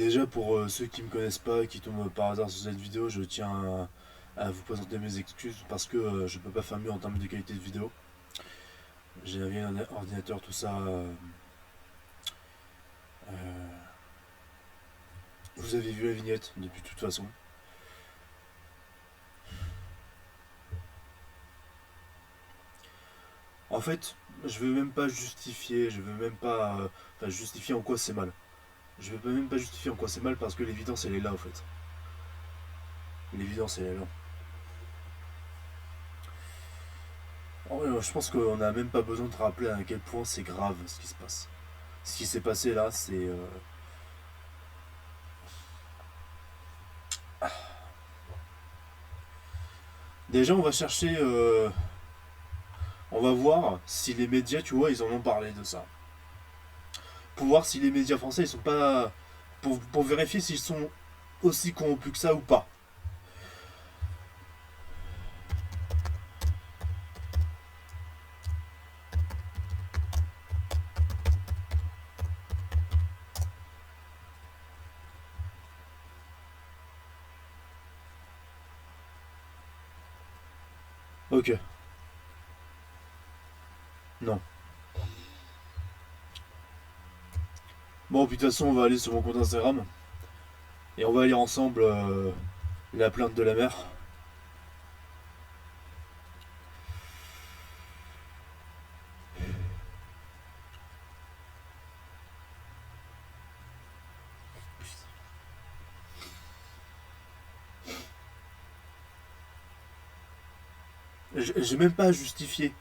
Déjà pour ceux qui me connaissent pas, qui tombent par hasard sur cette vidéo, je tiens à vous présenter mes excuses parce que je peux pas faire mieux en termes de qualité de vidéo. J'ai un ordinateur, tout ça. Euh, vous avez vu la vignette depuis toute façon. En fait, je veux même pas justifier, je veux même pas justifier en quoi c'est mal. Je veux même pas justifier en quoi c'est mal parce que l'évidence elle est là en fait. L'évidence elle est là. Je pense qu'on n'a même pas besoin de rappeler à quel point c'est grave ce qui se passe. Ce qui s'est passé là, c'est. Déjà, on va chercher. On va voir si les médias, tu vois, ils en ont parlé de ça. Pour voir si les médias français, ils sont pas. Pour vérifier s'ils sont aussi corrompus que ça ou pas. Ok. Non. Bon, puis de toute façon, on va aller sur mon compte Instagram. Et on va lire ensemble la plainte de la mère. J'ai même pas à justifier.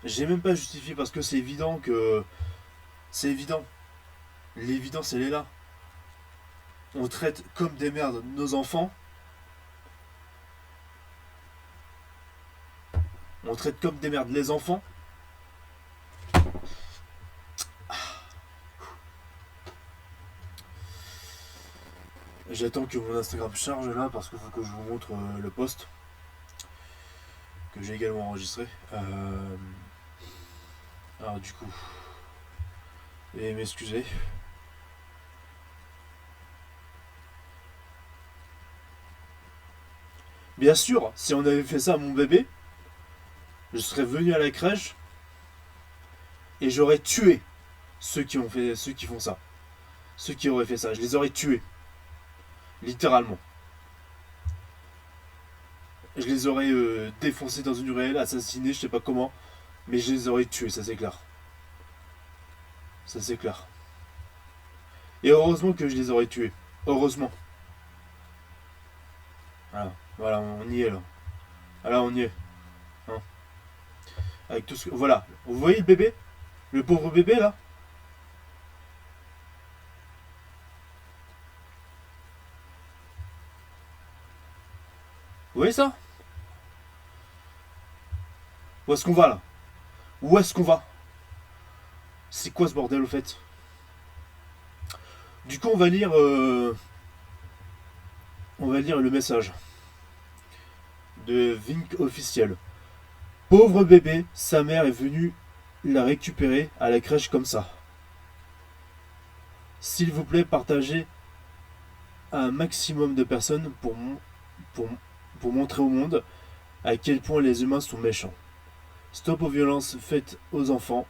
J'ai même pas à justifier parce que c'est évident que. C'est évident. L'évidence, elle est là. On traite comme des merdes nos enfants. On traite comme des merdes les enfants. J'attends que mon Instagram charge là parce qu'il faut que je vous montre le post que j'ai également enregistré. Alors du coup, et m'excuser. Bien sûr, si on avait fait ça à mon bébé, je serais venu à la crèche et j'aurais tué ceux qui font ça, ceux qui auraient fait ça. Je les aurais tués, littéralement. Je les aurais défoncés dans une ruelle, assassinés, je sais pas comment, mais je les aurais tués, ça c'est clair. Ça c'est clair. Et heureusement que je les aurais tués. Heureusement. Voilà, voilà, on y est là. Voilà, on y est. Hein. Avec tout ce que. Voilà. Vous voyez le bébé? Le pauvre bébé là? Vous voyez ça? Où est-ce qu'on va là? Où est-ce qu'on va? C'est quoi ce bordel au fait? Du coup, on va lire le message de Vink officiel. Pauvre bébé, sa mère est venue la récupérer à la crèche comme ça. S'il vous plaît, partagez à un maximum de personnes pour, pour montrer au monde à quel point les humains sont méchants. Stop aux violences faites aux enfants.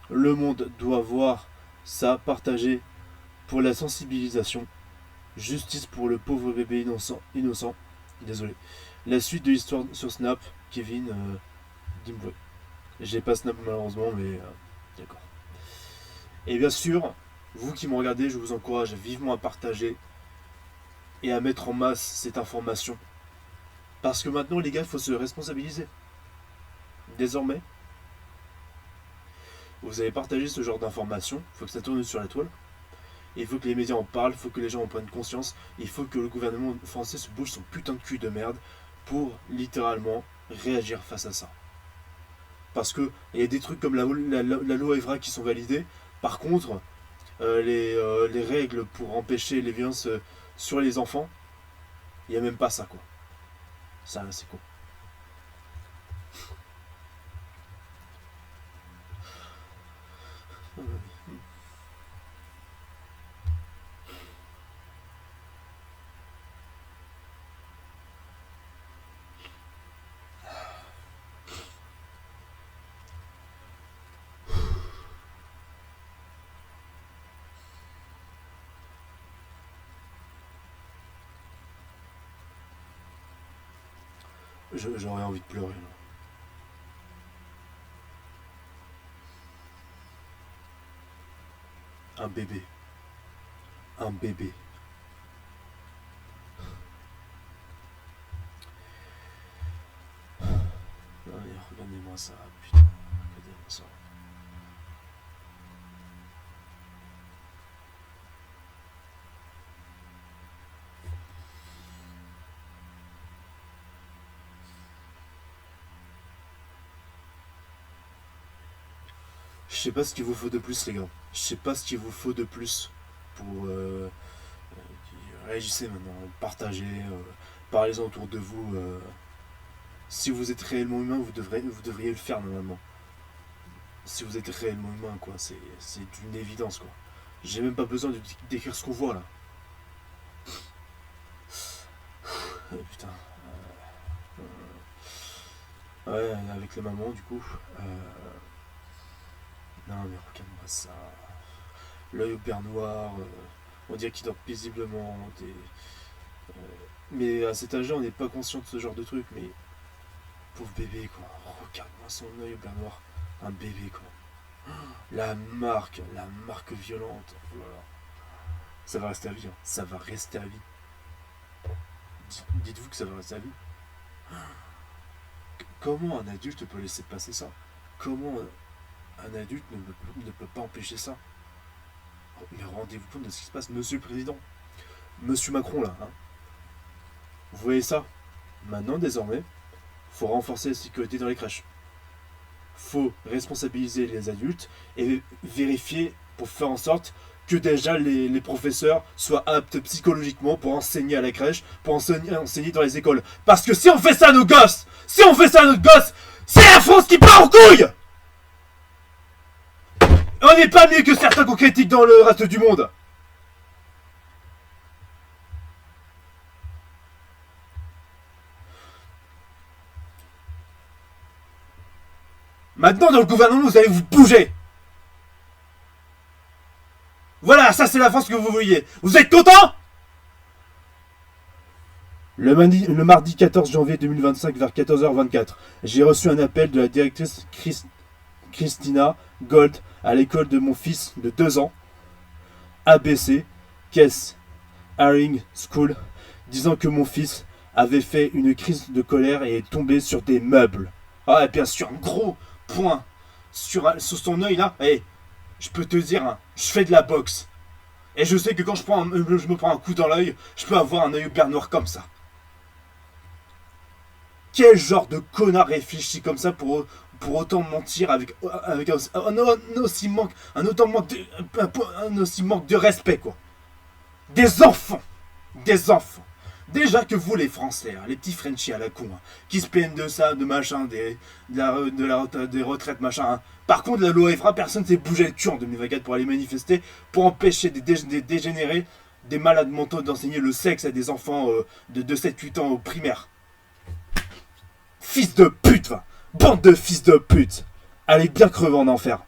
Le monde doit voir ça partagé pour la sensibilisation. Justice pour le pauvre bébé innocent. Désolé. La suite de l'histoire sur Snap, Kevin Dimboy. J'ai pas Snap malheureusement, mais d'accord. Et bien sûr, vous qui me regardez, je vous encourage vivement à partager et à mettre en masse cette information. Parce que maintenant, les gars, il faut se responsabiliser. Désormais, vous avez partagé ce genre d'informations, il faut que ça tourne sur la toile. Il faut que les médias en parlent, il faut que les gens en prennent conscience, il faut que le gouvernement français se bouge son putain de cul de merde pour littéralement réagir face à ça. Parce que il y a des trucs comme la loi Evra qui sont validés. Par contre, les règles pour empêcher les violences sur les enfants, il n'y a même pas ça quoi. Ça c'est con. J'aurais envie de pleurer. Là. Un bébé. Un bébé. Non mais regardez-moi ça, putain. Regardez-moi ça. Je sais pas ce qu'il vous faut de plus, les gars. Je sais pas ce qu'il vous faut de plus pour réagissez maintenant, partagez, parlez-en autour de vous. Si vous êtes réellement humain, vous devriez le faire normalement. Si vous êtes réellement humain, quoi, c'est une évidence, quoi. J'ai même pas besoin de décrire ce qu'on voit là. Putain. Ouais, avec les mamans, du coup. Non, mais regarde-moi ça. L'œil au père noir. On dirait qu'il dort paisiblement. Mais à cet âge-là, on n'est pas conscient de ce genre de truc. Mais pauvre bébé, quoi. Regarde-moi son œil au père noir. Un bébé, quoi. La marque violente. Oh là là. Ça va rester à vie, hein. Ça va rester à vie. Dites-vous que ça va rester à vie. Comment un adulte peut laisser passer ça? Comment un adulte ne peut pas empêcher ça? Mais rendez-vous compte de ce qui se passe, monsieur le président. Monsieur Macron, là. Hein. Vous voyez ça? Maintenant, désormais, faut renforcer la sécurité dans les crèches. Faut responsabiliser les adultes et vérifier pour faire en sorte que déjà les professeurs soient aptes psychologiquement pour enseigner à la crèche, pour enseigner dans les écoles. Parce que si on fait ça à nos gosses, c'est la France qui part en couille. On n'est pas mieux que certains qu'on critique dans le reste du monde. Maintenant, dans le gouvernement, vous allez vous bouger. Voilà, ça c'est la France que vous vouliez. Vous êtes content? Le mardi 14 janvier 2025 vers 14h24, j'ai reçu un appel de la directrice Christina Gold à l'école de mon fils de 2 ans, ABC, Kess Haring School, disant que mon fils avait fait une crise de colère et est tombé sur des meubles. Ah, et bien sûr, un gros point sur son œil là. Hey, je peux te dire, hein, je fais de la boxe. Et je sais que quand je me prends un coup dans l'œil, je peux avoir un œil au père noir comme ça. Quel genre de connard réfléchit comme ça pour autant mentir avec un aussi manque de respect, quoi. Des enfants. Des enfants. Déjà que vous, les Français, hein, les petits Frenchies à la con, hein, qui se plaignent de ça, de machin, des retraites, machin. Hein. Par contre, la loi EFRA, personne ne s'est bougé le cul en 2024 pour aller manifester, pour empêcher des dégénérés, des malades mentaux d'enseigner le sexe à des enfants de 7-8 ans au primaire. Fils de pute, va. Bande de fils de pute. Allez bien crever en enfer.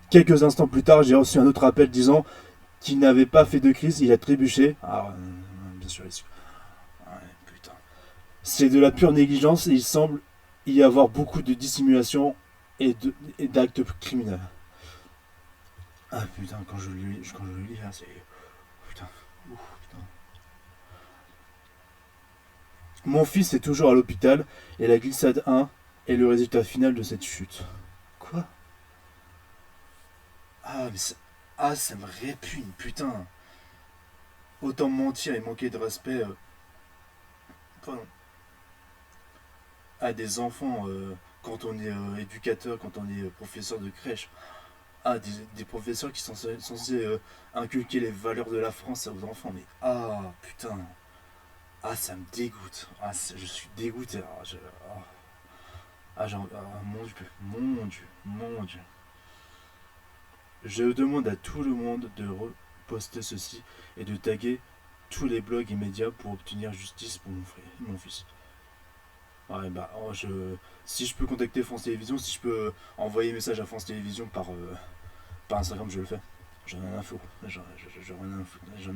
Quelques instants plus tard, j'ai reçu un autre appel disant qu'il n'avait pas fait de crise, il a trébuché. Ah, bien sûr, ouais, putain. C'est de la pure négligence et il semble y avoir beaucoup de dissimulation et d'actes criminels. Ah putain, quand je le lis là, c'est... Putain. Ouf, putain. Mon fils est toujours à l'hôpital et la glissade 1 est le résultat final de cette chute. Quoi? Ça me répugne, putain. Autant mentir et manquer de respect à des enfants quand on est éducateur, quand on est professeur de crèche. Ah, des professeurs qui sont censés inculquer les valeurs de la France aux enfants. Mais putain. Ah, ça me dégoûte. Je suis dégoûté. Mon Dieu. Je demande à tout le monde de reposter ceci et de taguer tous les blogs et médias pour obtenir justice pour mon fils. Ouais, si je peux contacter France Télévisions, si je peux envoyer message à France Télévisions par Instagram, je le fais. J'en ai rien à foutre. J'en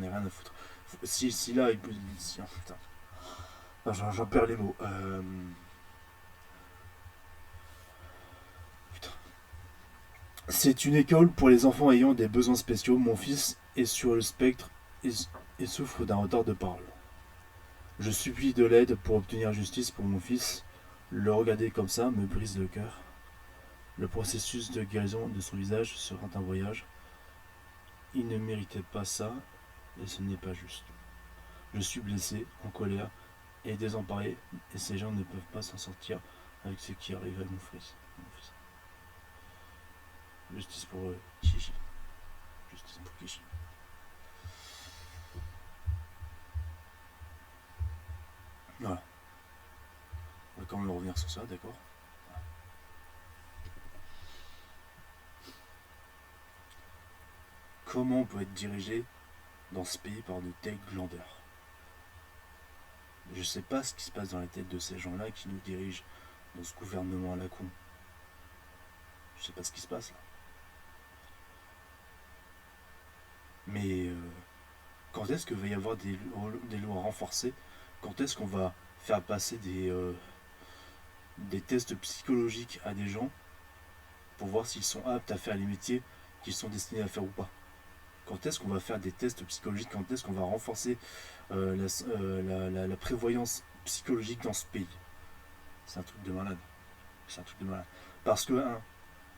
ai rien à foutre. Si là, il peut... Si, putain. J'en perds les mots. C'est une école pour les enfants ayant des besoins spéciaux. Mon fils est sur le spectre et, et souffre d'un retard de parole. Je supplie de l'aide pour obtenir justice pour mon fils. Le regarder comme ça me brise le cœur. Le processus de guérison de son visage sera un voyage. Il ne méritait pas ça et ce n'est pas juste. Je suis blessé, en colère et désemparé et ces gens ne peuvent pas s'en sortir avec ce qui arrive à mon fils. Justice pour Kishi. Justice pour Kishi. Voilà. On va quand même revenir sur ça, d'accord. Comment on peut être dirigé dans ce pays par de telles glandeurs? Je sais pas ce qui se passe dans la tête de ces gens-là qui nous dirigent dans ce gouvernement à la con. Je sais pas ce qui se passe là. Mais quand est-ce qu'il va y avoir des lois renforcées? Quand est-ce qu'on va faire passer des tests psychologiques à des gens pour voir s'ils sont aptes à faire les métiers qu'ils sont destinés à faire ou pas? Quand est-ce qu'on va faire des tests psychologiques? Quand est-ce qu'on va renforcer la prévoyance psychologique dans ce pays? C'est un truc de malade. C'est un truc de malade. Parce que, hein,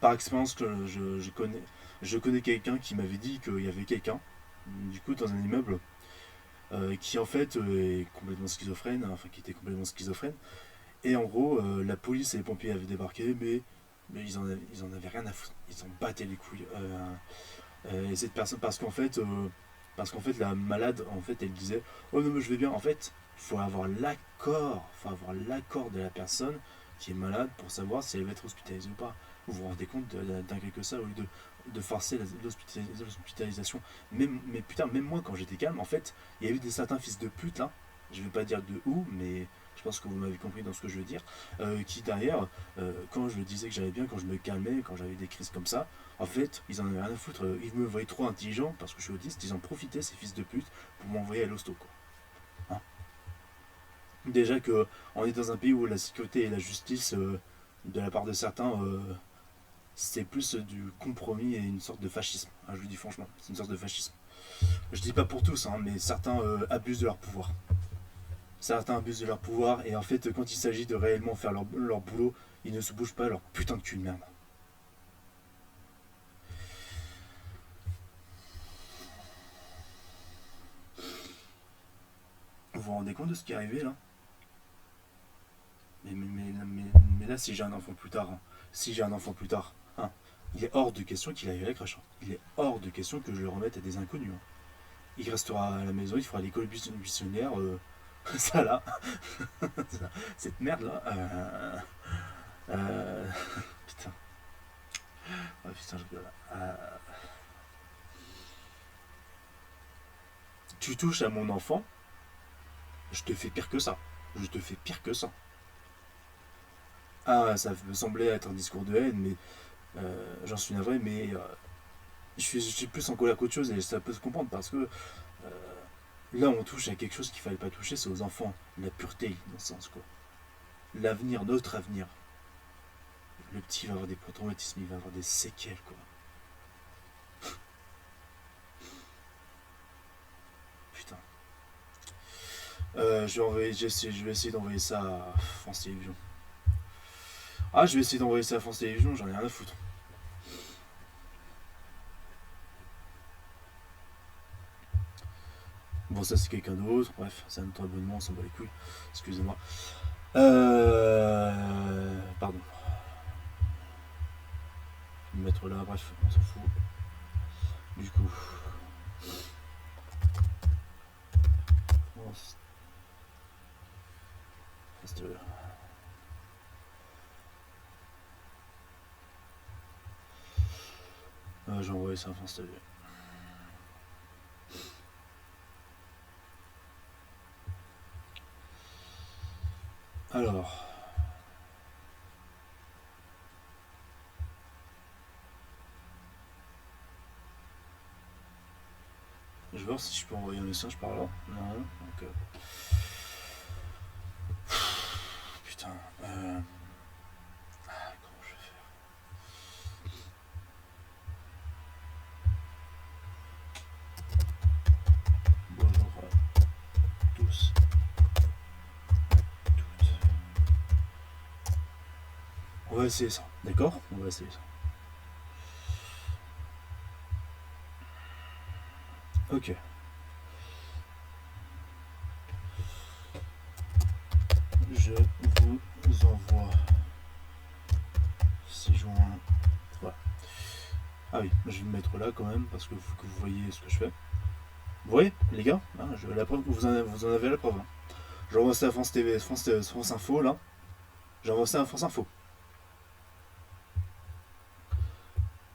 par expérience, je connais quelqu'un qui m'avait dit qu'il y avait quelqu'un, du coup, dans un immeuble, qui en fait est complètement schizophrène, enfin qui était complètement schizophrène. Et en gros, la police et les pompiers avaient débarqué, mais ils en avaient rien à foutre. Ils en battaient les couilles. Et cette personne, parce qu'en fait, la malade, en fait, elle disait, oh non, mais je vais bien. En fait, faut avoir l'accord de la personne qui est malade pour savoir si elle va être hospitalisée ou pas. Vous vous rendez compte d'un quelque ça au lieu de forcer l'hospitalisation. Mais putain, même moi, quand j'étais calme, en fait, il y a eu certains fils de pute là. Je vais pas dire de où, mais je pense que vous m'avez compris dans ce que je veux dire. Qui derrière, quand je disais que j'allais bien, quand je me calmais, quand j'avais des crises comme ça, en fait, ils en avaient rien à foutre. Ils me voyaient trop intelligent parce que je suis autiste. Ils en profitaient, ces fils de pute, pour m'envoyer à l'hosto, quoi. Hein. Déjà que on est dans un pays où la sécurité et la justice, de la part de certains, c'est plus du compromis et une sorte de fascisme. Hein, je vous dis franchement, c'est une sorte de fascisme. Je dis pas pour tous, hein, mais certains abusent de leur pouvoir. Certains abusent de leur pouvoir et en fait, quand il s'agit de réellement faire leur boulot, ils ne se bougent pas leur putain de cul de merde. Vous vous rendez compte de ce qui est arrivé là? Mais là, si j'ai un enfant plus tard, hein, si j'ai un enfant plus tard, hein, il est hors de question qu'il aille à la crèche. Hein. Il est hors de question que je le remette à des inconnus. Hein. Il restera à la maison, il fera l'école buissonnière. Ça là, cette merde là. Putain. Oh, putain, je rigole. Tu touches à mon enfant, je te fais pire que ça. Je te fais pire que ça. Ah, ça me semblait être un discours de haine, mais j'en suis navré, mais je suis plus en colère qu'autre chose et ça peut se comprendre parce que là on touche à quelque chose qu'il fallait pas toucher, c'est aux enfants, la pureté, l'innocence quoi. L'avenir, notre avenir. Le petit va avoir des traumatismes, il va avoir des séquelles quoi. Putain. Je vais essayer d'envoyer ça à France Télévisions. Ah, je vais essayer d'envoyer ça à France Télévisions, j'en ai rien à foutre. Bon, ça c'est quelqu'un d'autre, bref, c'est un autre abonnement, on s'en bat les couilles. Excusez-moi. Pardon. Je vais me mettre là, bref, on s'en fout. Du coup. J'ai envoyé ça à France TV. Alors. Je vais voir si je peux envoyer un message par là. Non, donc. Putain. Comment je vais faire? va essayer ça, d'accord? On va essayer ça. Ok. Je vous envoie 6 juin. Voilà. Ah oui, je vais me mettre là quand même parce que faut que vous voyez ce que je fais. Vous voyez, les gars, hein, la preuve, vous en avez la preuve. Hein. J'envoie ça à France TV, France Info là. J'envoie ça à France Info.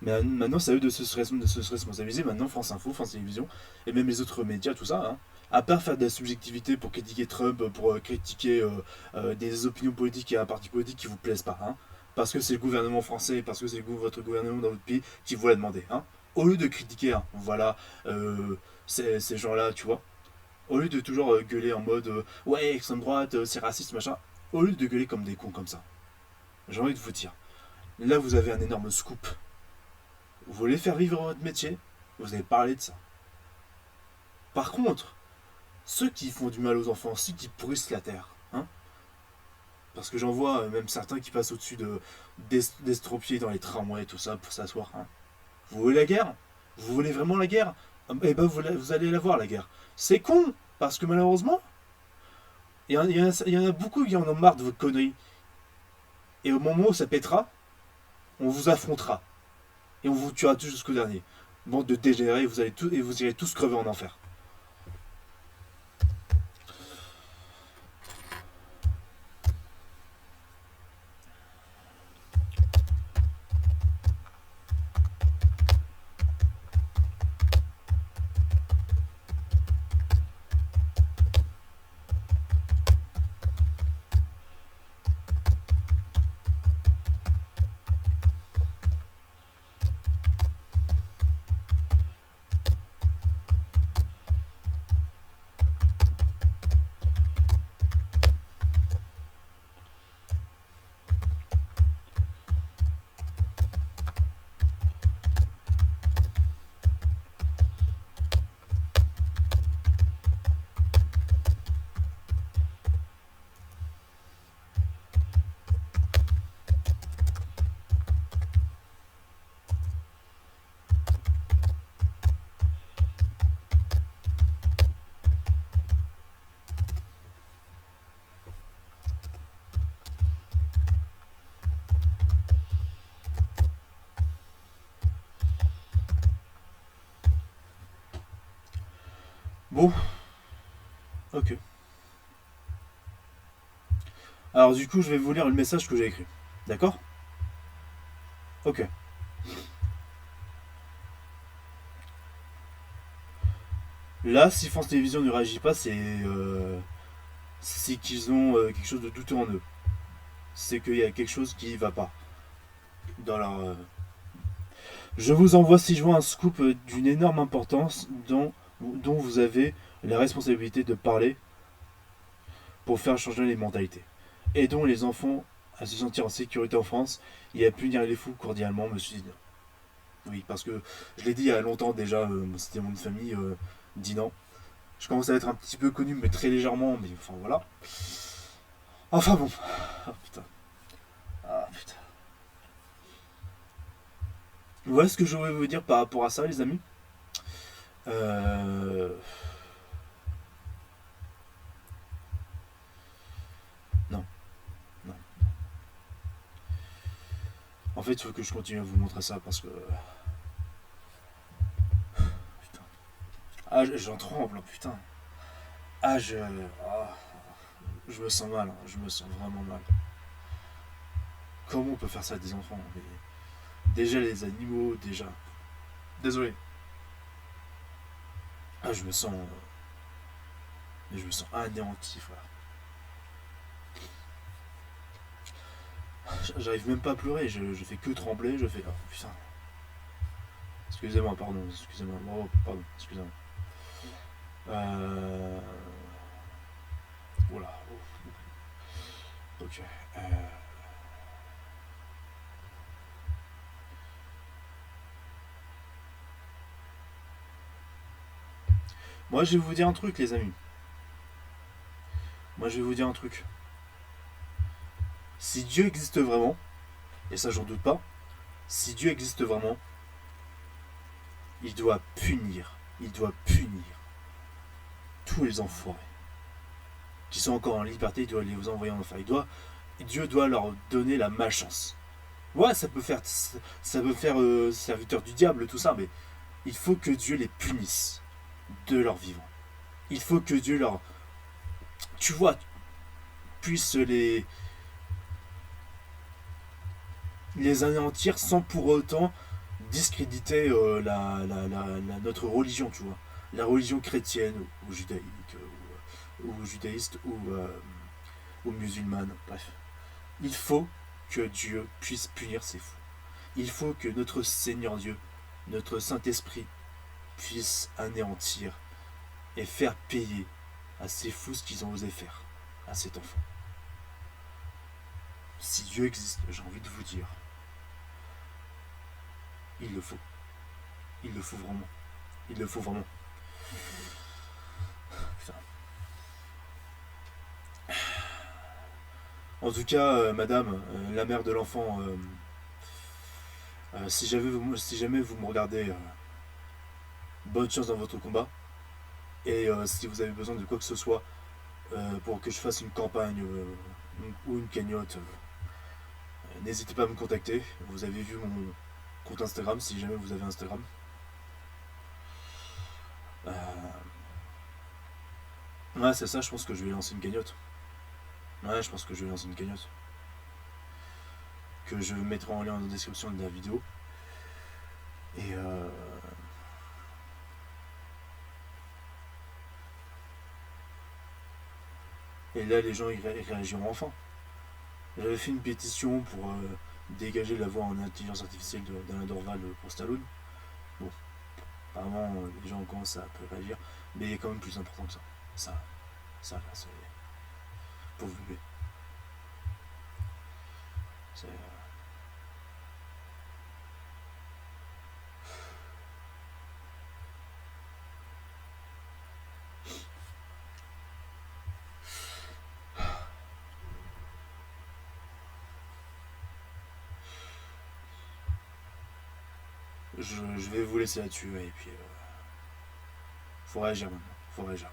Mais maintenant, c'est à eux de se responsabiliser. Maintenant, France Info, France Télévisions, et même les autres médias, tout ça. Hein. À part faire de la subjectivité pour critiquer Trump, pour critiquer des opinions politiques et un parti politique qui vous plaisent pas. Hein. Parce que c'est le gouvernement français, parce que c'est votre gouvernement dans votre pays qui vous l'a demandé. Hein. Au lieu de critiquer, hein, voilà, ces gens-là, tu vois. Au lieu de toujours gueuler en mode ouais, extrême droite, c'est raciste, machin. Au lieu de gueuler comme des cons comme ça. J'ai envie de vous dire. Là, vous avez un énorme scoop. Vous voulez faire vivre votre métier, vous avez parlé de ça. Par contre, ceux qui font du mal aux enfants, ceux qui pourrissent la terre, hein, parce que j'en vois même certains qui passent au-dessus d'estropiés dans les tramways et tout ça pour s'asseoir. Hein. Vous voulez la guerre? Vous voulez vraiment la guerre? Eh ben vous allez la voir la guerre. C'est con, parce que malheureusement, il y en a beaucoup qui en ont marre de votre connerie. Et au moment où ça pètera, on vous affrontera. Et on vous tuera tous jusqu'au dernier. Bande de dégénérés, vous irez tous crever en enfer. Bon, ok. Alors du coup, je vais vous lire le message que j'ai écrit. D'accord? Ok. Là, si France Télévisions ne réagit pas, c'est qu'ils ont quelque chose de douteux en eux. C'est qu'il y a quelque chose qui va pas dans leur. Je vous envoie si je vois un scoop d'une énorme importance dont vous avez la responsabilité de parler pour faire changer les mentalités. Aidons les enfants à se sentir en sécurité en France et à punir les fous cordialement, monsieur Zidane. Oui, parce que je l'ai dit il y a longtemps déjà, c'était mon famille, Dinan. Je commence à être un petit peu connu, mais très légèrement, mais enfin voilà. Enfin bon. Ah putain. Ah putain. Voilà ce que je voulais vous dire par rapport à ça, les amis. Euh... Non, non. En fait, il faut que je continue à vous montrer ça parce que. Putain. Ah, j'en tremble, putain. Ah, je me sens mal, hein. Je me sens vraiment mal. Comment on peut faire ça à des enfants? Mais déjà, les animaux, déjà. Désolé. Ah, je me sens. Mais je me sens anéanti, frère. J'arrive même pas à pleurer, je fais que trembler, je fais. Oh putain. Excusez-moi, pardon, excusez-moi. Oh, pardon, excusez-moi. Euh. Voilà. Ok. Moi, je vais vous dire un truc, les amis. Moi, je vais vous dire un truc. Si Dieu existe vraiment, et ça j'en doute pas, si Dieu existe vraiment, il doit punir tous les enfoirés qui sont encore en liberté, il doit les envoyer en enfer. Dieu doit leur donner la malchance. Ouais, ça peut faire serviteur du diable, tout ça, mais il faut que Dieu les punisse de leur vivant. Il faut que Dieu leur, tu vois, puisse les anéantir sans pour autant discréditer notre religion, tu vois. La religion chrétienne ou judaïque, ou judaïste ou musulmane, bref. Il faut que Dieu puisse punir ces fous. Il faut que notre Seigneur Dieu, notre Saint-Esprit, puisse anéantir et faire payer à ces fous ce qu'ils ont osé faire à cet enfant. Si Dieu existe, j'ai envie de vous dire, il le faut. Il le faut vraiment. Il le faut vraiment. Putain. En tout cas, madame, la mère de l'enfant, si jamais vous me regardez, bonne chance dans votre combat. Et si vous avez besoin de quoi que ce soit pour que je fasse une campagne ou une cagnotte, n'hésitez pas à me contacter. Vous avez vu mon compte Instagram si jamais vous avez Instagram. Ouais, c'est ça, je pense que je vais lancer une cagnotte. Ouais, je pense que je vais lancer une cagnotte. Que je mettrai en lien dans la description de la vidéo. Et là, les gens ils réagiront enfin. J'avais fait une pétition pour dégager la voix en intelligence artificielle d'Alain Dorval pour Stallone. Bon, apparemment, les gens commencent à peu réagir, mais il est quand même plus important que ça. Ça là, c'est. Pauvre bébé. C'est. Je vais vous laisser là-dessus, et puis. Faut réagir maintenant. Faut réagir.